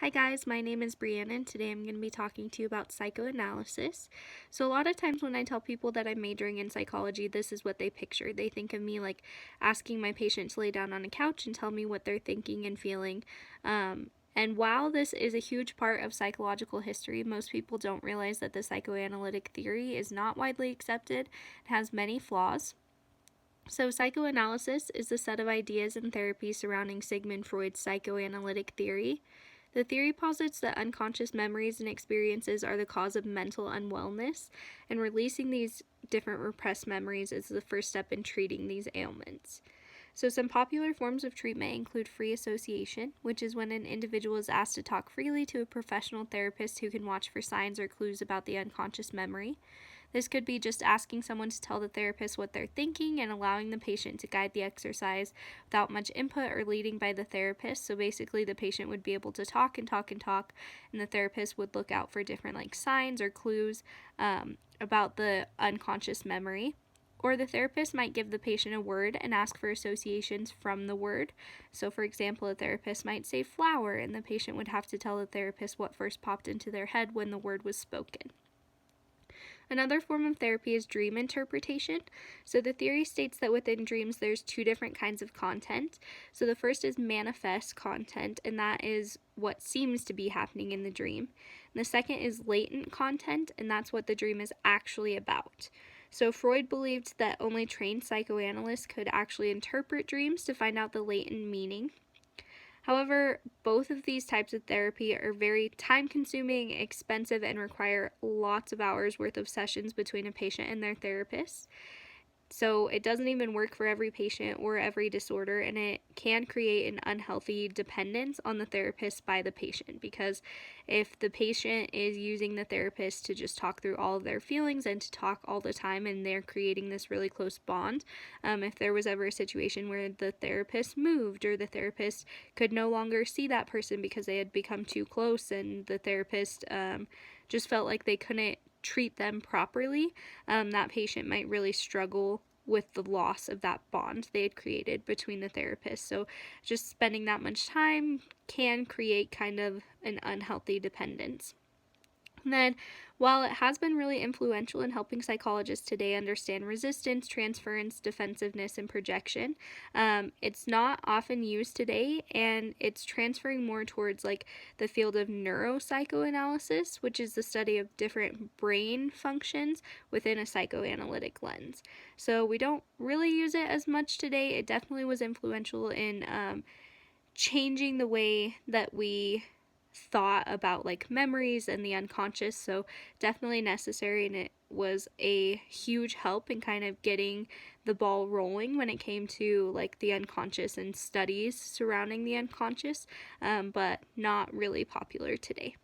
Hi guys, my name is Brianna and today I'm going to be talking to you about psychoanalysis. So a lot of times when I tell people that I'm majoring in psychology, this is what they picture. They think of me like asking my patient to lay down on a couch and tell me what they're thinking and feeling. And while this is a huge part of psychological history, most people don't realize that the psychoanalytic theory is not widely accepted and has many flaws. So, psychoanalysis is the set of ideas and therapies surrounding Sigmund Freud's psychoanalytic theory. The theory posits that unconscious memories and experiences are the cause of mental unwellness, and releasing these different repressed memories is the first step in treating these ailments. So, some popular forms of treatment include free association, which is when an individual is asked to talk freely to a professional therapist who can watch for signs or clues about the unconscious memory. This could be just asking someone to tell the therapist what they're thinking and allowing the patient to guide the exercise without much input or leading by the therapist. So basically, the patient would be able to talk and talk and talk, and the therapist would look out for different signs or clues about the unconscious memory. Or the therapist might give the patient a word and ask for associations from the word. So, for example, a therapist might say flower, and the patient would have to tell the therapist what first popped into their head when the word was spoken. Another form of therapy is dream interpretation. So the theory states that within dreams there's two different kinds of content. So the first is manifest content, and that is what seems to be happening in the dream. And the second is latent content, and that's what the dream is actually about. So Freud believed that only trained psychoanalysts could actually interpret dreams to find out the latent meaning. However, both of these types of therapy are very time-consuming, expensive, and require lots of hours worth of sessions between a patient and their therapist. So it doesn't even work for every patient or every disorder, and it can create an unhealthy dependence on the therapist by the patient, because if the patient is using the therapist to just talk through all of their feelings and to talk all the time, and they're creating this really close bond, if there was ever a situation where the therapist moved or the therapist could no longer see that person because they had become too close and the therapist just felt like they couldn't treat them properly, that patient might really struggle with the loss of that bond they had created between the therapists. So just spending that much time can create kind of an unhealthy dependence. And then, while it has been really influential in helping psychologists today understand resistance, transference, defensiveness, and projection, it's not often used today, and it's transferring more towards the field of neuropsychoanalysis, which is the study of different brain functions within a psychoanalytic lens. So we don't really use it as much today. It definitely was influential in changing the way that we thought about memories and the unconscious, so definitely necessary, and it was a huge help in kind of getting the ball rolling when it came to the unconscious and studies surrounding the unconscious, but not really popular today.